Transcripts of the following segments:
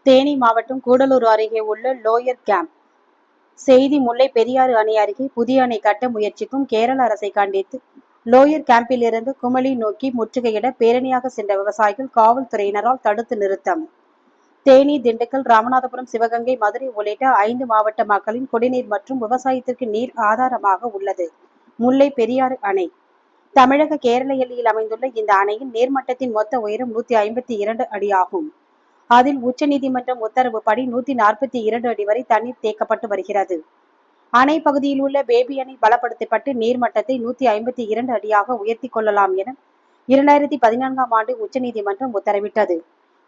தேனி மாவட்டம் கூடலூர் அருகே உள்ள லோயர் கேம்ப் செய்தி முல்லை பெரியாறு அணை அருகே புதிய அணை கட்ட முயற்சிக்கும் கேரள அரசை கண்டித்து லோயர் கேம்பிலிருந்து குமளி நோக்கி முற்றுகையிட பேரணியாக சென்ற விவசாயிகள் காவல்துறையினரால் தடுத்து நிறுத்தம். தேனி, திண்டுக்கல், ராமநாதபுரம், சிவகங்கை, மதுரை உள்ளிட்ட 5 மாவட்ட மக்களின் குடிநீர் மற்றும் விவசாயத்திற்கு நீர் ஆதாரமாக உள்ளது முல்லை பெரியாறு அணை. தமிழக கேரள எல்லையில் அமைந்துள்ள இந்த அணையின் நீர்மட்டத்தின் மொத்த உயரம் 152 அடி ஆகும். அதில் உச்சநீதிமன்றம் உத்தரவுப்படி 142 அடி வரை தண்ணீர் தேக்கப்பட்டு வருகிறது. அணை பகுதியில் உள்ள பேபி அணை பலப்படுத்தப்பட்டு நீர்மட்டத்தை 152 அடியாக உயர்த்தி கொள்ளலாம் என 2014ஆம் ஆண்டு உச்சநீதிமன்றம் உத்தரவிட்டது.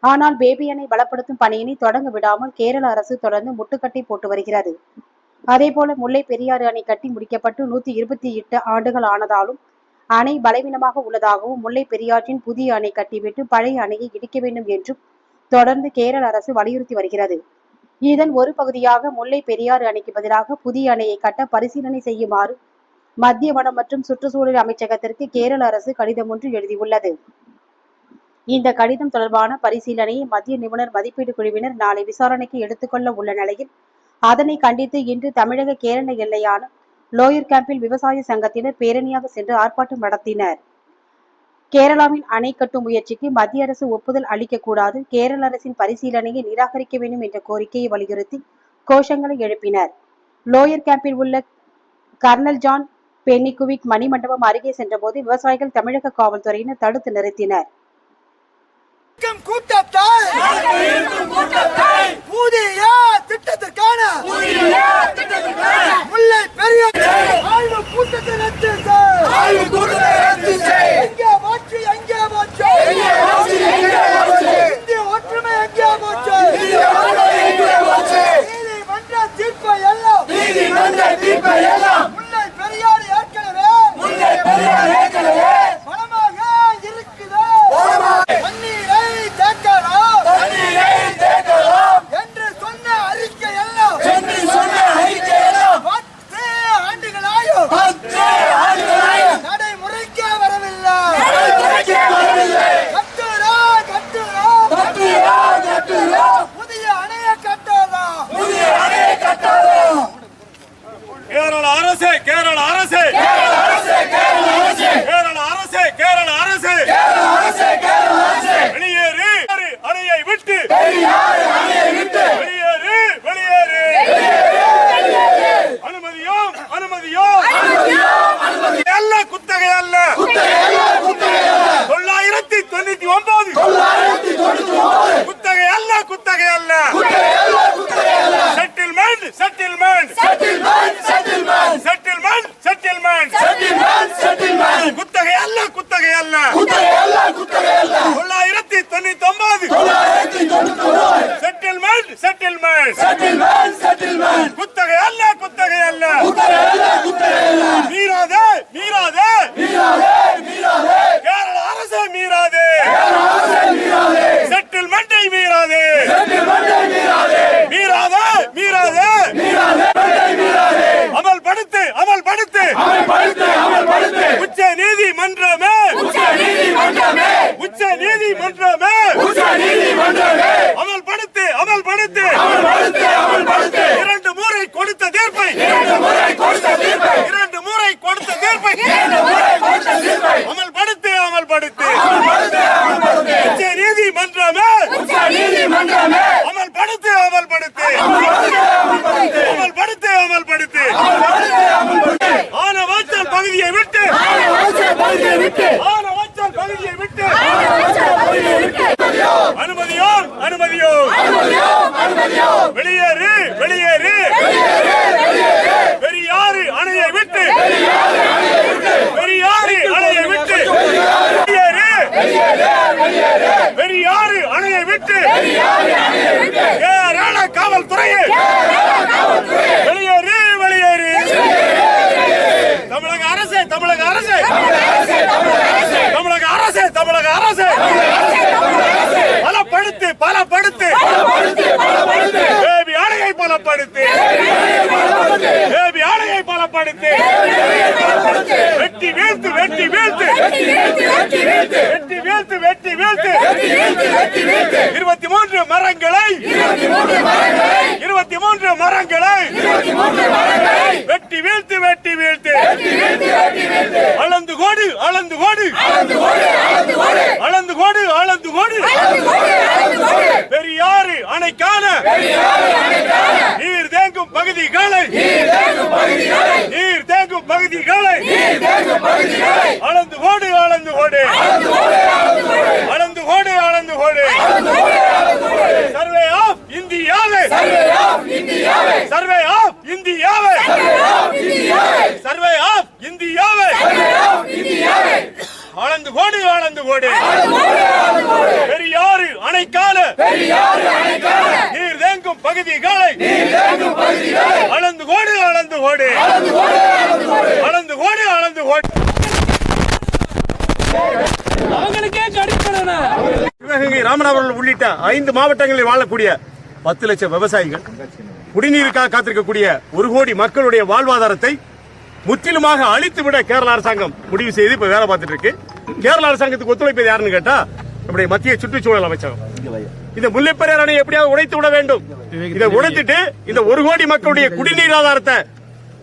ஆனால் பேபி அணை பலப்படுத்தும் பணியினை தொடங்க விடாமல் கேரள அரசு தொடர்ந்து முட்டுக்கட்டை போட்டு வருகிறது. அதேபோல முல்லை பெரியாறு அணை கட்டி முடிக்கப்பட்டு 128 ஆண்டுகள் ஆனதாலும் அணை பலவீனமாக உள்ளதாகவும் முல்லை பெரியாற்றின் புதிய அணை கட்டிவிட்டு பழைய அணையை இடிக்க வேண்டும் என்றும் தொடர்ந்து கேரள அரசு வலியுறுத்தி வருகிறது. இதன் ஒரு பகுதியாக முல்லை பெரியாறு அணைக்கு பதிலாக புதிய அணையை கட்ட பரிசீலனை செய்யுமாறு மத்திய வனம் மற்றும் சுற்றுச்சூழல் அமைச்சகத்திற்கு கேரள அரசு கடிதம் ஒன்று எழுதியுள்ளது. இந்த கடிதம் தொடர்பான பரிசீலனையை மத்திய நிபுணர் மதிப்பீடு குழுவினர் நாளை விசாரணைக்கு எடுத்துக்கொள்ள உள்ள நிலையில் அதனை கண்டித்து இன்று தமிழக கேரள எல்லையான லோயர் கேம்பில் விவசாய சங்கத்தினர் பேரணியாக சென்று ஆர்ப்பாட்டம் நடத்தினர். கேரளாவின் அணை கட்டும் முயற்சிக்கு மத்திய அரசு ஒப்புதல் அளிக்கக்கூடாது, கேரள அரசின் பரிசீலனையை நிராகரிக்க வேண்டும் என்ற கோரிக்கையை வலியுறுத்தி கோஷங்களை எழுப்பினர். லோயர் கேம்பில் உள்ள கர்னல் ஜான் பென்னிகுவிக் மணிமண்டபம் அருகே சென்றபோது விவசாயிகள் தமிழக காவல்துறையினர் தடுத்து நிறுத்தினர். வெளியேறு வெளியேறு பெரியாறு அணையை விட்டு பெரியாறு அணையை விட்டு பெரியாறு அணையை விட்டு கேரள காவல்துறையே வெளியேறு வெளியேறு தமிழக அரசு தமிழக அரசு தமிழக அரசு தமிழக அரசு பலப்படுத்து பலப்படுத்து பேபி அணையை பலப்படுத்து பேபி அணையை பலப்படுத்து வெட்டி வீழ்த்து வெட்டி வீழ்த்து வெட்டி வீழ்த்து வெட்டி வீழ்த்து 23 மரங்களை 23 மரங்களை வெட்டி வீழ்த்து வெட்டி வீழ்த்து அளந்து கோடு அளந்து கோடு அளந்து கோடு அளந்து கோடு பெரியாறு அணைக்கான நீர் தேங்கும் பகுதிகளை நீர் தேங்கும் பகுதிகளை அளந்து கோடு அளந்து கோடு அளந்து கோடு அளந்து கோடு சர்வே ஆஃப் இந்தியாவை சர்வே ஆஃப் இந்தியாவை சர்வே ஆஃப் இந்தியாவை அளந்து கோடு அளந்து கோடு பெரியாறு அணைக்கால நீர் தேங்கும் பகுதிகளை அளந்து கோடு அளந்து கோடு அளந்து கோடு அளந்து கோடு அவங்களுக்கே கடிப்படணும். சிவகங்கை ராமநாதபுரம் உள்ளிட்ட 5 மாவட்டங்களில் வாழக்கூடிய 10 லட்சம் விவசாயிகள் குடிநீருக்காக காத்திருக்கக்கூடிய 1 கோடி மக்களுடைய வாழ்வாதாரத்தை முற்றிலுமாக அழித்துவிட கேரள அரசாங்கம் முடிவு செய்து இப்ப வேலை பார்த்துட்டு இருக்கு. கேரள அரசாங்கத்துக்கு ஒத்துழைப்பது யாருன்னு கேட்டா நம்முடைய மத்திய சுற்றுச்சூழல் அமைச்சகம். இந்த முல்லைப்பெரியார் அணையை எப்படியாவது உடைத்து விட வேண்டும். இதை உடைத்துட்டு இந்த 1 கோடி மக்களுடைய குடிநீர் ஆதாரத்தை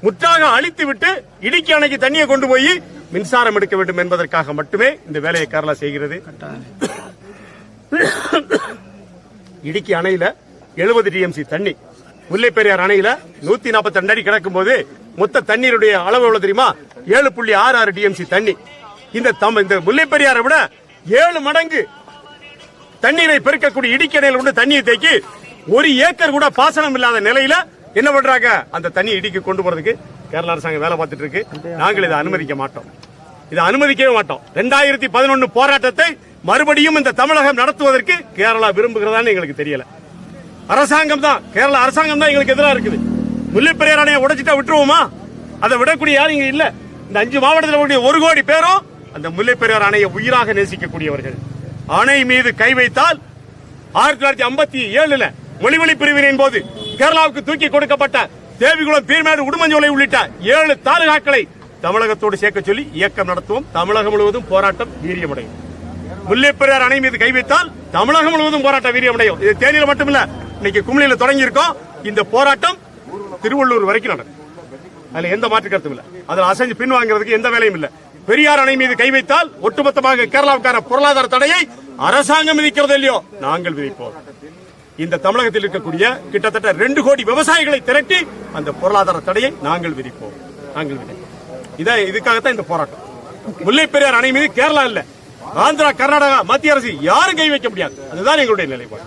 முற்றாக அழித்து விட்டு இடுக்கி அணைக்கு தண்ணியை கொண்டு போய் மின்சாரம் எடுக்க வேண்டும் என்பதற்காக மட்டுமே இந்த வேலையை கேரளா செய்கிறது. இடுக்கி அணையில 70 டிஎம்சி தண்ணி, முல்லைப்பெரியார் அணையில 142 அடி கிடக்கும் போது மொத்த தண்ணீருடைய அளவு எவ்வளவு தெரியுமா? 7.66 டிஎம்சி தண்ணி. இந்த முல்லைப்பெரியாரை விட 7 மடங்கு தண்ணீரை பெருக்கக்கூடிய இடுக்கி அணையில் உள்ள தண்ணியை தேக்கி 1 ஏக்கர் கூட பாசனம் இல்லாத நிலையில என்ன பண்றாங்க? அந்த தண்ணி இடுக்கி கொண்டு போறதுக்கு கேரள அரசாங்கம் வேலை பார்த்துட்டு இருக்கு. நாங்கள் இதை அனுமதிக்க மாட்டோம். இதை அனுமதிக்கவே மாட்டோம். 2011 போராட்டத்தை மறுபடியும் இந்த தமிழகம் நடத்துவதற்கு கேரளா விரும்புகிறதான்னு எங்களுக்கு தெரியல. அரசாங்கம் தான், கேரள அரசாங்கம் தான் எங்களுக்கு எதிராக இருக்குது. முல்லைப்பெரியார் அணையை உடைச்சிட்டா விட்டுருவோமா? அதை விடக்கூடிய யாரும் இங்க இல்ல. இந்த 5 மாவட்டத்தில் கூடிய 1 கோடி பேரும் அந்த முல்லைப்பெரியார் அணையை உயிராக நேசிக்கக்கூடியவர்கள். அணை மீது கை வைத்தால் 1957 மொழிவழி பிரிவினையின் போது கேரளாவுக்கு தூக்கி கொடுக்கப்பட்ட தேவிகுளம், பீர்மேடு, உடுமஞ்சோலை உள்ளிட்ட 7 தாலுகாக்களை தமிழகத்தோடு சேர்க்க சொல்லி இயக்கம் நடத்துவோம். தமிழகம் முழுவதும் போராட்டம் வீரியமடையும். முல்லைப்பெரியார் அணை மீது கை வைத்தால் தமிழகம் முழுவதும் போராட்டம் வீரியமடையும். இது தேனியில மட்டுமில்ல, இன்னைக்கு கும்ளியில தொடங்கி இருக்கோம். இந்த போராட்டம் திருவள்ளூர் வரைக்கும் நடக்கும். அதுல எந்த மாற்று கருத்தும் இல்ல. அதில் அசைஞ்சு பின்வாங்கிறதுக்கு எந்த வேலையும் இல்ல. பெரியார் அணை மீது கை வைத்தால் ஒட்டுமொத்தமாக கேரளாவுக்கான பொருளாதார தடையை அரசாங்கம் விதிக்கிறது இல்லையோ, நாங்கள் விதிப்போம். இந்த தமிழகத்தில் இருக்கக்கூடிய கிட்டத்தட்ட 2 கோடி விவசாயிகளை திரட்டி அந்த பொருளாதார தடையை நாங்கள் விதிப்போம். இதுக்காகத்தான் இந்த போராட்டம். முல்லைப்பெரியார் அணை மீது கேரளா இல்ல, ஆந்திரா, கர்நாடகா, மத்திய அரசு யாரும் கை வைக்க முடியாது. அதுதான் எங்களுடைய நிலைப்பாடு.